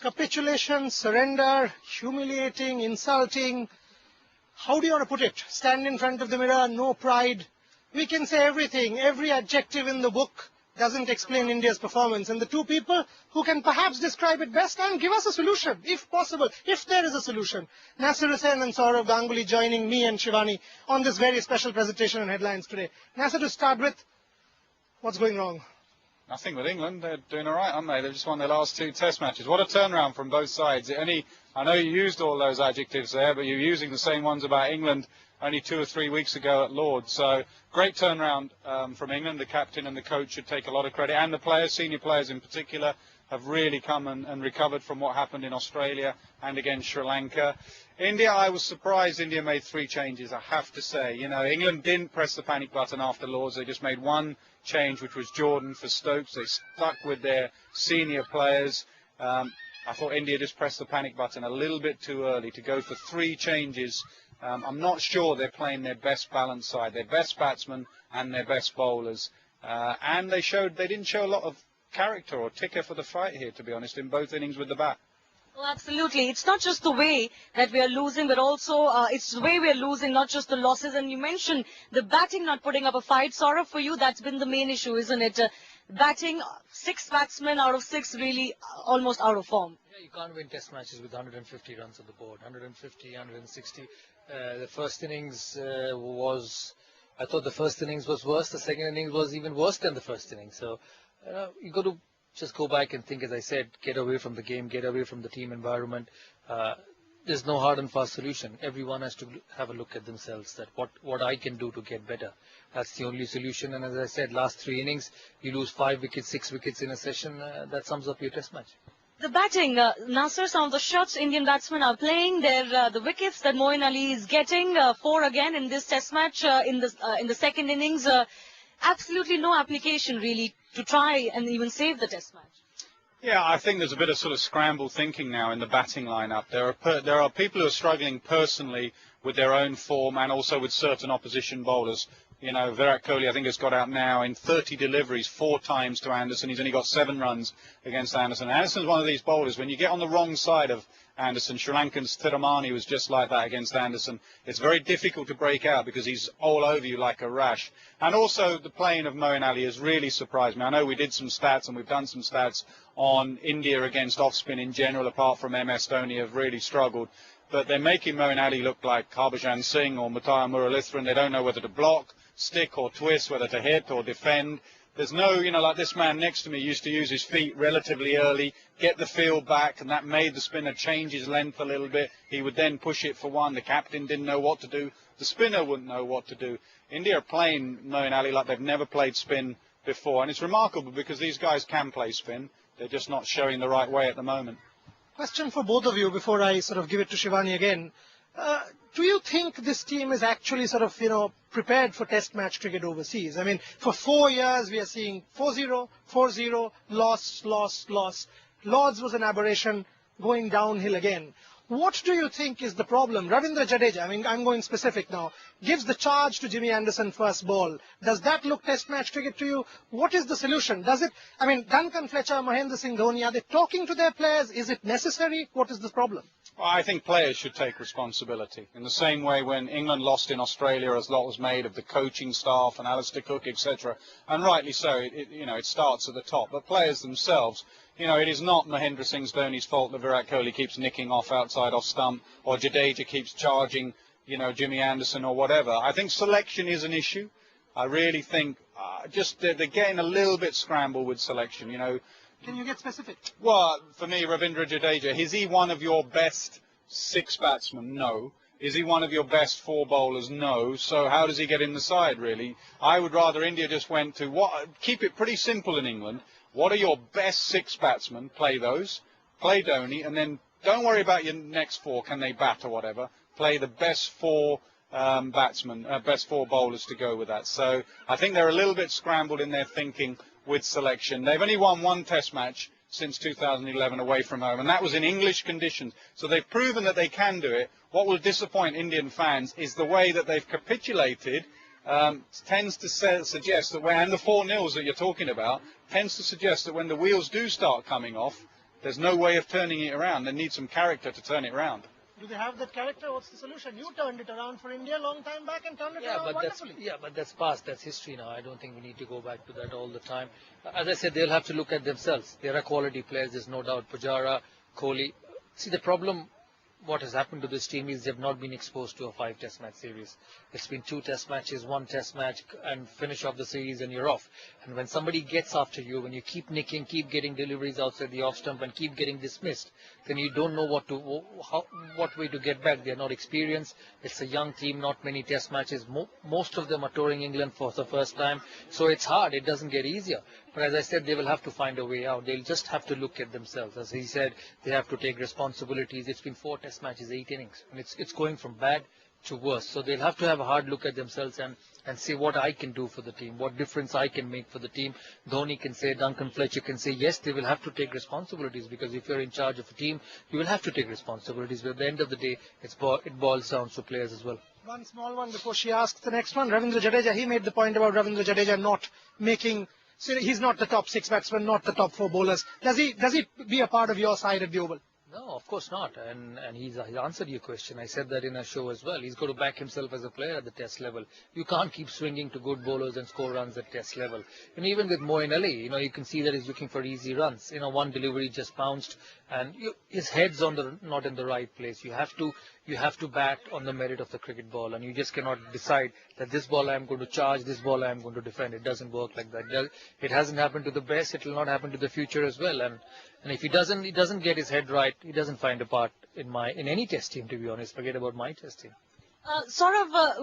Capitulation, surrender, humiliating, insulting. How do you want to put it? Stand in front of the mirror, no pride. We can say everything. Every adjective in the book doesn't explain India's performance. And the two people who can perhaps describe it best and give us a solution, if possible, if there is a solution. Nasir Hussain and Saurav Ganguly joining me and Shivani on this very special presentation on Headlines Today. Nasir, to start with, what's going wrong? Nothing with England. They're doing all right, aren't they? They've just won their last two test matches. What a turnaround from both sides. I know you used all those adjectives there, but you're using the same ones about England only 2 or 3 weeks ago at Lord's. So great turnaround from England. The captain and the coach should take a lot of credit. And the players, senior players in particular, have really come and recovered from what happened in Australia and against Sri Lanka. India, I was surprised India made 3 changes, I have to say. England didn't press the panic button after Lord's. They just made one change, which was Jordan for Stokes. They stuck with their senior players. I thought India just pressed the panic button a little bit too early to go for 3 changes. I'm not sure they're playing their best balanced side, their best batsmen and their best bowlers. And they didn't show a lot of character or ticker for the fight here, to be honest, in both innings with the bat. Well, absolutely. It's not just the way that we are losing, but also it's the way we are losing, not just the losses. And you mentioned the batting not putting up a fight. Saurav, for you, that's been the main issue, isn't it? Batting, 6 batsmen out of 6 really almost out of form. Yeah, you can't win test matches with 150 runs on the board, 150, 160. The first innings I thought the first innings was worse. The second innings was even worse than the first innings. So you got to just go back and think, as I said, get away from the game, get away from the team environment. There's no hard and fast solution. Everyone has to have a look at themselves, that what I can do to get better. That's the only solution. And as I said, last 3 innings, you lose 5 wickets, 6 wickets in a session. That sums up your test match. The batting, Nasir, some of the shots Indian batsmen are playing, the wickets that Moeen Ali is getting, 4 again in this test match in the second innings. Absolutely no application really to try and even save the test match. Yeah, I think there's a bit of sort of scrambled thinking now in the batting lineup. There are people who are struggling personally with their own form and also with certain opposition bowlers. Virat Kohli, I think, has got out now in 30 deliveries 4 times to Anderson. He's only got 7 runs against Anderson. Anderson's one of these bowlers, when you get on the wrong side of Anderson, Sri Lankan's Thiramani was just like that against Anderson. It's very difficult to break out because he's all over you like a rash. And also the playing of Moeen Ali has really surprised me. I know we did some stats and we've done some stats on India against off-spin in general, apart from MS Dhoni, have really struggled. But they're making Moeen Ali look like Harbhajan Singh or Muttiah Muralitharan. They don't know whether to block, stick or twist, whether to hit or defend. There's no, like this man next to me used to use his feet relatively early, get the field back, and that made the spinner change his length a little bit. He would then push it for one. The captain didn't know what to do. The spinner wouldn't know what to do. India are playing Moeen Ali like they've never played spin before. And it's remarkable because these guys can play spin. They're just not showing the right way at the moment. Question for both of you before I sort of give it to Shivani again. Do you think this team is actually sort of, prepared for test match cricket overseas? I mean, for 4 years we are seeing 4-0, 4-0, loss. Lord's was an aberration, going downhill again. What do you think is the problem? Ravindra Jadeja, I mean, I'm going specific now, gives the charge to Jimmy Anderson first ball. Does that look test match cricket to you? What is the solution? Duncan Fletcher, Mahendra Singh Dhoni, are they talking to their players? Is it necessary? What is the problem? Well, I think players should take responsibility. In the same way when England lost in Australia, as a lot was made of the coaching staff and Alistair Cook, etc. And rightly so, it starts at the top. But players themselves, it is not Mahendra Singh Dhoni's fault that Virat Kohli keeps nicking off outside off stump, or Jadeja keeps charging, Jimmy Anderson or whatever. I think selection is an issue. I really think they're getting a little bit scrambled with selection, Can you get specific? Well, for me, Ravindra Jadeja, is he one of your best 6 batsmen? No. Is he one of your best 4 bowlers? No. So how does he get in the side, really? I would rather India just went to keep it pretty simple in England. What are your best 6 batsmen? Play those. Play Dhoni, and then don't worry about your next 4. Can they bat or whatever? Play the best 4 batsmen, best 4 bowlers to go with that. So I think they're a little bit scrambled in their thinking with selection. They've only won 1 test match since 2011 away from home, and that was in English conditions. So they've proven that they can do it. What will disappoint Indian fans is the way that they've capitulated. Tends to suggest that and the 4-0s that you're talking about, tends to suggest that when the wheels do start coming off, There's no way of turning it around. They need some character to turn it around. Do they have that character? What's the solution? You turned it around for India a long time back and turned it around wonderfully. But that's past. That's history now. I don't think we need to go back to that all the time. As I said, they'll have to look at themselves. There are quality players. There's no doubt. Pujara, Kohli. See, the problem, what has happened to this team is they've not been exposed to a 5 test match series. It's been 2 test matches, 1 test match, and finish off the series and you're off. And when somebody gets after you, when you keep nicking, keep getting deliveries outside the off stump and keep getting dismissed, then you don't know what way to get back. They're not experienced. It's a young team, not many test matches. Most of them are touring England for the first time. So it's hard. It doesn't get easier. But as I said, they will have to find a way out. They'll just have to look at themselves. As he said, they have to take responsibilities. It's been 4 test matches, 8 innings. And it's going from bad to worse. So they'll have to have a hard look at themselves and see what I can do for the team, what difference I can make for the team. Dhoni can say, Duncan Fletcher can say, yes, they will have to take responsibilities, because if you're in charge of a team, you will have to take responsibilities. But at the end of the day, it boils down to players as well. One small one before she asks the next one. Ravindra Jadeja, he made the point about Ravindra Jadeja not making, so he's not the top 6 batsmen, not the top 4 bowlers. Does he be a part of your side at the Oval? No, of course not. And he's answered your question. I said that in a show as well. He's got to back himself as a player at the test level. You can't keep swinging to good bowlers and score runs at test level. And even with Moeen Ali, you can see that he's looking for easy runs. One delivery just bounced, and his head's not in the right place. You have to bat on the merit of the cricket ball, and you just cannot decide that this ball I'm going to charge, this ball I'm going to defend. It doesn't work like that. It hasn't happened to the best. It will not happen to the future as well. And if he doesn't get his head right, he doesn't find a part in any test team, to be honest. Forget about my test team.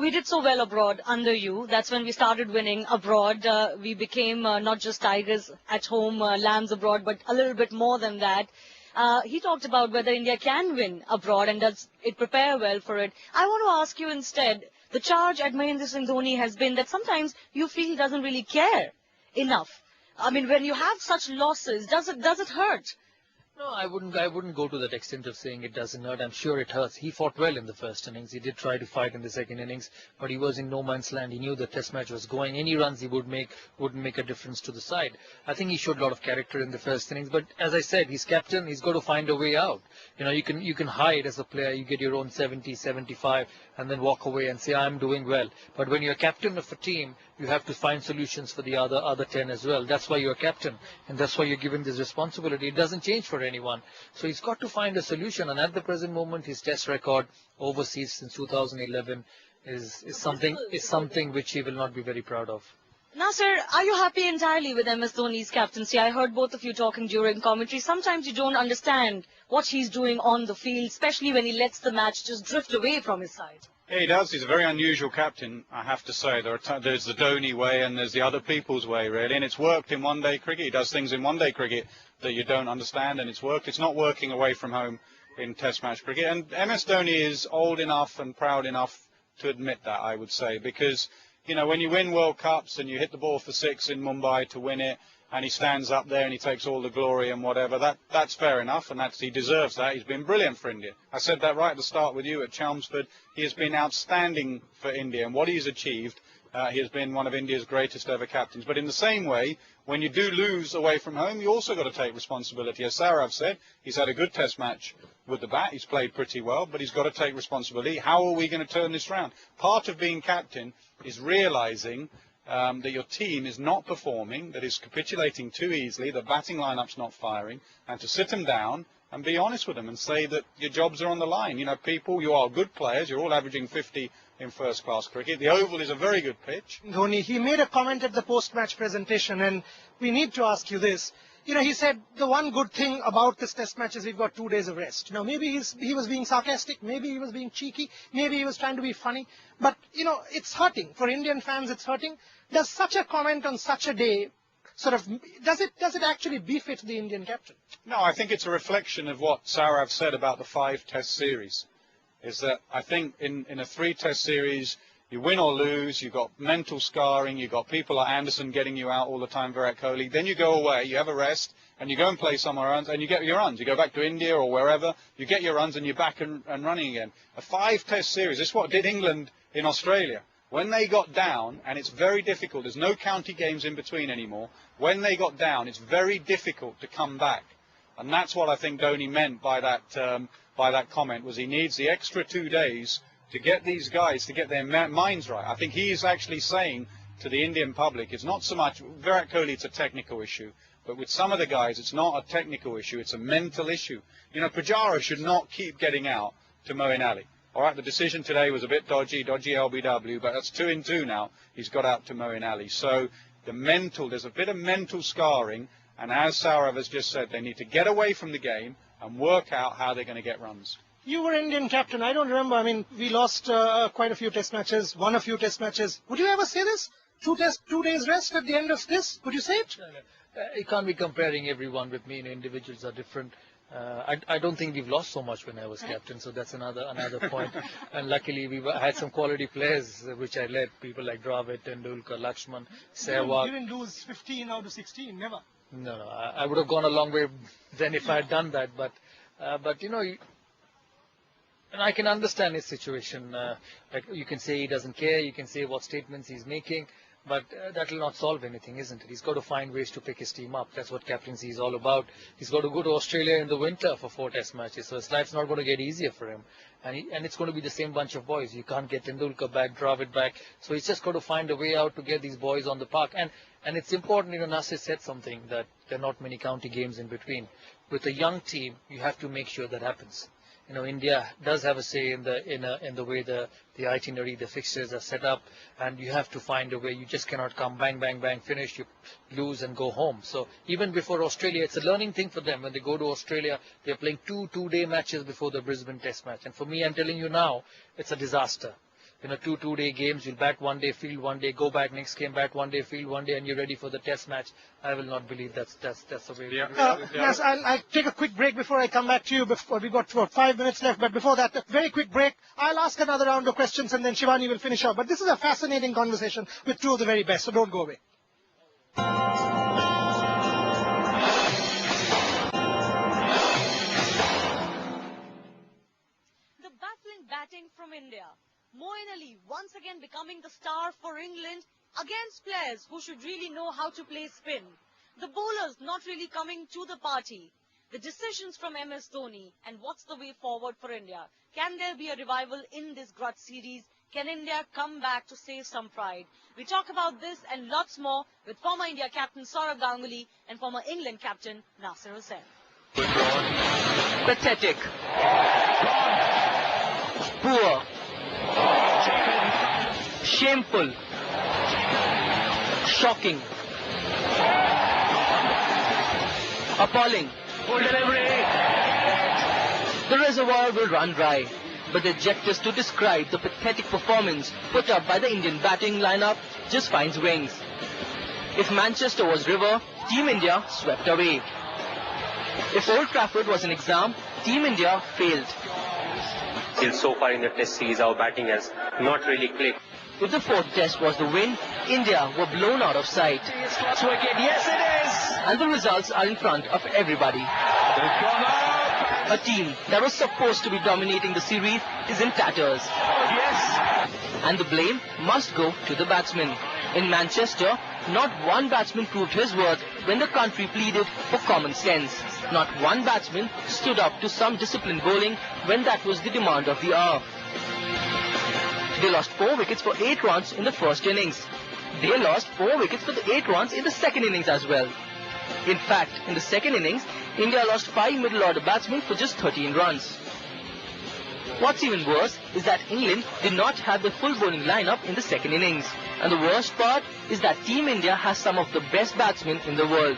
We did so well abroad under you. That's when we started winning abroad. We became not just tigers at home, lambs abroad, but a little bit more than that. He talked about whether India can win abroad and does it prepare well for it. I want to ask you instead, the charge at Mahendra Singh Dhoni has been that sometimes you feel he doesn't really care enough. I mean, when you have such losses, does it hurt? No, I wouldn't go to that extent of saying it doesn't hurt. I'm sure it hurts. He fought well in the first innings. He did try to fight in the second innings, but he was in no man's land. He knew the test match was going. Any runs he would make wouldn't make a difference to the side. I think he showed a lot of character in the first innings, but as I said, he's captain. He's got to find a way out. You can hide as a player. You get your own 70, 75, and then walk away and say, I'm doing well. But when you're captain of a team, you have to find solutions for the other 10 as well. That's why you're captain, and that's why you're given this responsibility. It doesn't change for anyone. So he's got to find a solution, and at the present moment, his test record overseas since 2011 is something which he will not be very proud of. Now, sir, are you happy entirely with MS Dhoni's captaincy? I heard both of you talking during commentary. Sometimes you don't understand what he's doing on the field, especially when he lets the match just drift away from his side. Yeah, he does. He's a very unusual captain, I have to say. There's the Dhoni way and there's the other people's way, really. And it's worked in one-day cricket. He does things in one-day cricket that you don't understand, and it's worked. It's not working away from home in Test match cricket. And MS Dhoni is old enough and proud enough to admit that, I would say, because, when you win World Cups and you hit the ball for 6 in Mumbai to win it, and he stands up there and he takes all the glory and whatever, that's fair enough, and he deserves that. He's been brilliant for India. I said that right at the start with you at Chelmsford. He has been outstanding for India, and what he's achieved, he has been one of India's greatest ever captains. But in the same way, when you do lose away from home, you also got to take responsibility. As Saurav said, he's had a good test match with the bat. He's played pretty well, but he's got to take responsibility. How are we going to turn this round? Part of being captain is realizing that your team is not performing, that is capitulating too easily, the batting lineup's not firing, and to sit them down and be honest with them and say that your jobs are on the line. People, you are good players. You're all averaging 50 in first-class cricket. The Oval is a very good pitch. Dhoni, he made a comment at the post-match presentation, and we need to ask you this. He said the one good thing about this test match is we've got 2 days of rest. Now, maybe he was being sarcastic, maybe he was being cheeky, maybe he was trying to be funny, but, it's hurting. For Indian fans, it's hurting. Does such a comment on such a day does it actually befit the Indian captain? No, I think it's a reflection of what Saurav said about the 5-test series, is that I think in a 3-test series, you win or lose, you've got mental scarring, you've got people like Anderson getting you out all the time, Virat Kohli, then you go away, you have a rest, and you go and play somewhere else, and you get your runs. You go back to India or wherever, you get your runs, and you're back and running again. A 5-test series, this is what did England in Australia. When they got down, and it's very difficult, there's no county games in between anymore, when they got down, it's very difficult to come back. And that's what I think Dhoni meant by that comment, was he needs the extra 2 days to get these guys to get their minds right. I think he is actually saying to the Indian public, it's not so much Virat Kohli, it's a technical issue, but with some of the guys it's not a technical issue, it's a mental issue. You know, Pujara should not keep getting out to Moeen Ali. All right, the decision today was a bit dodgy LBW, but that's 2 in 2 now. He's got out to Moeen Ali. So there's a bit of mental scarring, and as Saurav has just said, they need to get away from the game and work out how they're going to get runs. You were Indian captain. I don't remember. I mean, we lost quite a few test matches, won a few test matches. Would you ever say this? 2 days rest at the end of this? Would you say it? You can't be comparing everyone with me. You know, individuals are different. I don't think we've lost so much when I was captain, so that's another point. And luckily we had some quality players which I led, people like Dravid, Tendulkar, Lakshman, Sehwag. You didn't lose 15 out of 16, never. No, I would have gone a long way then if I had done that. But you know, and I can understand his situation. Like you can say he doesn't care, you can say what statements he's making. But that will not solve anything, isn't it? He's got to find ways to pick his team up. That's what captaincy is all about. He's got to go to Australia in the winter for 4 test matches. So his life's not going to get easier for him. And it's going to be the same bunch of boys. You can't get Tendulkar back, Dravid back. So he's just got to find a way out to get these boys on the park. And it's important, you know, Nasir said something, that there are not many county games in between. With a young team, you have to make sure that happens. You know, India does have a say in the way the itinerary, the fixtures are set up, and you have to find a way. You just cannot come bang, bang, bang, finish, you lose and go home. So even before Australia, it's a learning thing for them. When they go to Australia, they're playing 2 two-day matches before the Brisbane Test match. And for me, I'm telling you now, it's a disaster. You know, 2 two-day games, you'll bat 1 day, field 1 day, go back next game, bat 1 day, field 1 day, and you're ready for the test match. I will not believe that's the way. Yes, I'll take a quick break before I come back to you. We've got 5 minutes left, but before that, a very quick break. I'll ask another round of questions, and then Shivani will finish up. But this is a fascinating conversation with 2 of the very best, so don't go away. The baffling batting from India. Moeen Ali once again becoming the star for England against players who should really know how to play spin. The bowlers not really coming to the party. The decisions from MS Dhoni, and what's the way forward for India? Can there be a revival in this Grudge series? Can India come back to save some pride? We talk about this and lots more with former India captain Saurav Ganguly and former England captain Nasir Hussain. Pathetic. Poor. Shameful. Shocking. Appalling. The reservoir will run dry, but the adjectives to describe the pathetic performance put up by the Indian batting lineup just finds wings. If Manchester was river, Team India swept away. If Old Trafford was an exam, Team India failed. Till so far in the test series, our batting has not really clicked. If the 4th test was the win, India were blown out of sight. Wicket, yes it is! And the results are in front of everybody. A team that was supposed to be dominating the series is in tatters. Yes! And the blame must go to the batsmen. In Manchester, not one batsman proved his worth when the country pleaded for common sense. Not one batsman stood up to some disciplined bowling when that was the demand of the hour. They lost 4 wickets for 8 runs in the first innings. They lost 4 wickets for the 8 runs in the second innings as well. In fact, in the second innings, India lost 5 middle-order batsmen for just 13 runs. What's even worse is that England did not have the full bowling lineup in the second innings. And the worst part is that Team India has some of the best batsmen in the world.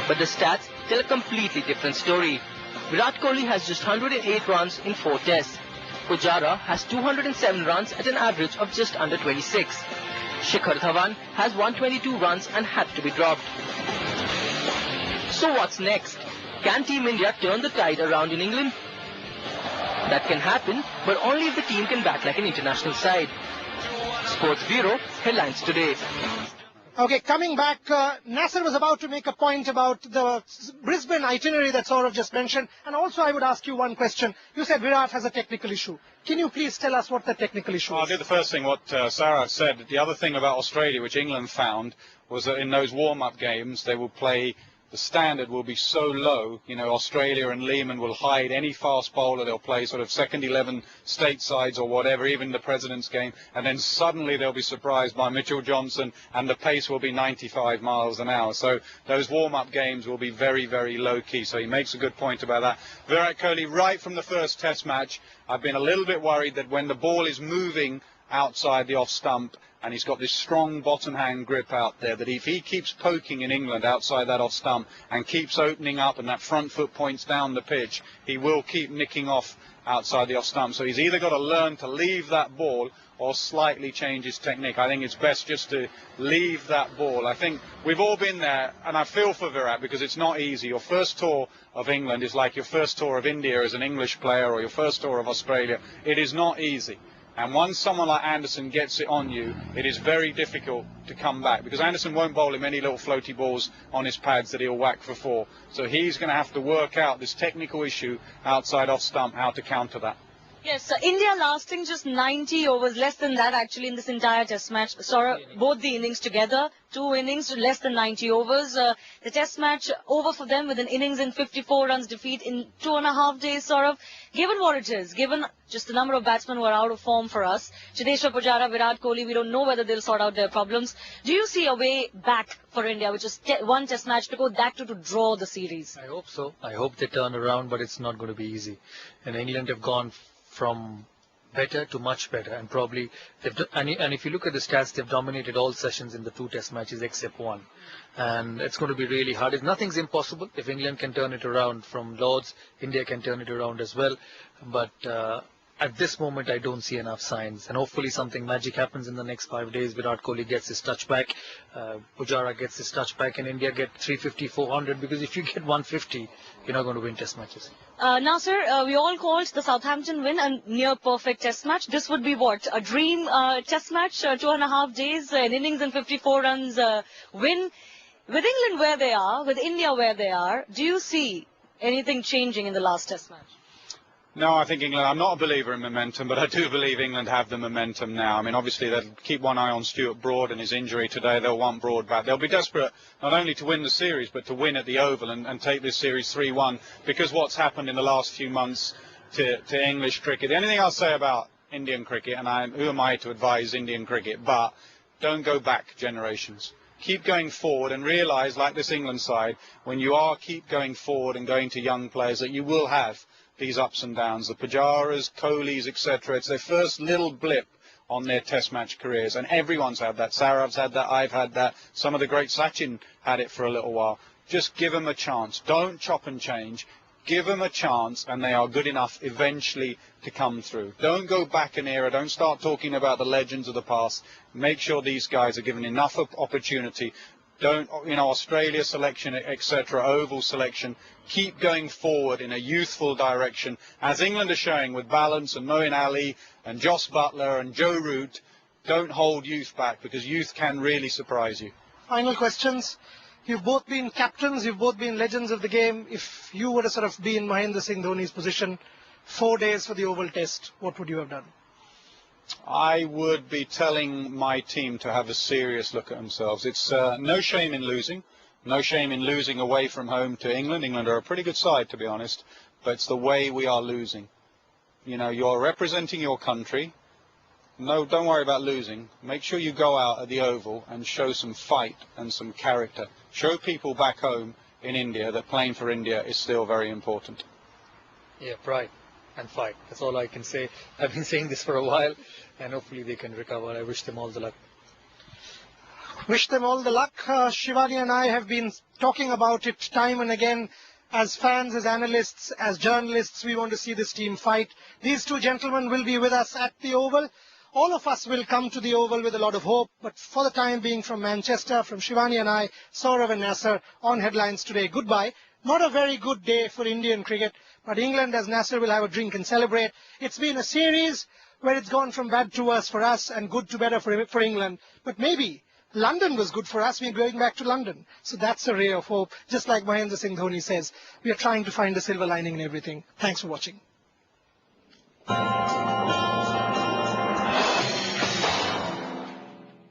But the stats tell a completely different story. Virat Kohli has just 108 runs in 4 tests. Pujara has 207 runs at an average of just under 26. Shikhar Dhawan has 122 runs and had to be dropped. So what's next? Can Team India turn the tide around in England? That can happen, but only if the team can bat like an international side. Sports Bureau, Headlines Today. Okay, coming back, Nasir was about to make a point about the Brisbane itinerary that Saurav just mentioned. And also I would ask you one question. You said Virat has a technical issue. Can you please tell us what the technical issue is? I'll do the first thing, what Saurav said. The other thing about Australia, which England found, was that in those warm-up games, they will play the standard will be so low. You know, Australia and Lehman will hide any fast bowler. They'll play sort of second 11 statesides or whatever, even the President's game, and then suddenly they'll be surprised by Mitchell Johnson, and the pace will be 95 miles an hour. So those warm-up games will be very, very low-key. So he makes a good point about that. Virat Kohli, right from the first Test match, I've been a little bit worried that when the ball is moving outside the off stump, and he's got this strong bottom hand grip out there, that if he keeps poking in England outside that off stump and keeps opening up and that front foot points down the pitch, he will keep nicking off outside the off stump. So he's either got to learn to leave that ball or slightly change his technique. I think it's best just to leave that ball. I think we've all been there, and I feel for Virat because it's not easy. Your first tour of England is like your first tour of India as an English player, or your first tour of Australia. It is not easy. And once someone like Anderson gets it on you, it is very difficult to come back, because Anderson won't bowl him any little floaty balls on his pads that he'll whack for 4. So he's going to have to work out this technical issue outside off stump, how to counter that. Yes, India lasting just 90 overs, less than that actually in this entire Test match. Saurabh, both the innings together, 2 innings, less than 90 overs. The Test match over for them with an innings and 54 runs defeat in 2.5 days, Saurabh. Given what it is, given just the number of batsmen who are out of form for us, Chiteshwar Pujara, Virat Kohli, we don't know whether they'll sort out their problems. Do you see a way back for India, which is one Test match to go, that to draw the series? I hope so. I hope they turn around, but it's not going to be easy. And England have gone from better to much better, and probably and if you look at the stats, they've dominated all sessions in the 2 Test matches except 1, and it's going to be really hard. Nothing's impossible. If England can turn it around from Lords, India can turn it around as well, but at this moment I don't see enough signs, and hopefully something magic happens in the next 5 days. Virat Kohli gets his touch back, Pujara gets his touch back, and India get 350, 400, because if you get 150, you're not going to win Test matches. Now, sir, we all called the Southampton win a near-perfect Test match. This would be what? A dream Test match, 2.5 days, an innings and 54 runs win. With England where they are, with India where they are, do you see anything changing in the last Test match? No, I think England, I'm not a believer in momentum, but I do believe England have the momentum now. I mean, obviously, they'll keep one eye on Stuart Broad and his injury today. They'll want Broad back. They'll be desperate not only to win the series, but to win at the Oval and take this series 3-1, because what's happened in the last few months to English cricket. The only thing I'll say about Indian cricket, and who am I to advise Indian cricket, but don't go back generations. Keep going forward and realise, like this England side, when you keep going forward and going to young players, that you will have these ups and downs, the Pujaras, Kohlis, etc. It's their first little blip on their Test match careers, and everyone's had that. Sarav's had that, I've had that, some of the great Sachin had it for a little while. Just give them a chance. Don't chop and change. Give them a chance, and they are good enough eventually to come through. Don't go back an era. Don't start talking about the legends of the past. Make sure these guys are given enough opportunity. Don't, Australia selection, etc., Oval selection, keep going forward in a youthful direction, as England are showing with Balance and Moeen Ali and Jos Buttler and Joe Root. Don't hold youth back, because youth can really surprise you. Final questions. You've both been captains, you've both been legends of the game. If you were to sort of be in Mahendra Singh Dhoni's position, 4 days for the Oval Test, what would you have done? I would be telling my team to have a serious look at themselves. It's no shame in losing. No shame in losing away from home to England. England are a pretty good side, to be honest. But it's the way we are losing. You're representing your country. No, don't worry about losing. Make sure you go out at the Oval and show some fight and some character. Show people back home in India that playing for India is still very important. Yeah, pride and fight. That's all I can say. I've been saying this for a while, and hopefully they can recover. I wish them all the luck. Wish them all the luck. Shivani and I have been talking about it time and again. As fans, as analysts, as journalists, we want to see this team fight. These two gentlemen will be with us at the Oval. All of us will come to the Oval with a lot of hope, but for the time being, from Manchester, from Shivani and I, Saurav and Nasser on Headlines Today, goodbye. Not a very good day for Indian cricket, but England, as Nasser, will have a drink and celebrate. It's been a series where it's gone from bad to worse for us and good to better for England. But maybe London was good for us. We're going back to London. So that's a ray of hope. Just like Mahendra Singh Dhoni says, we are trying to find a silver lining in everything. Thanks for watching.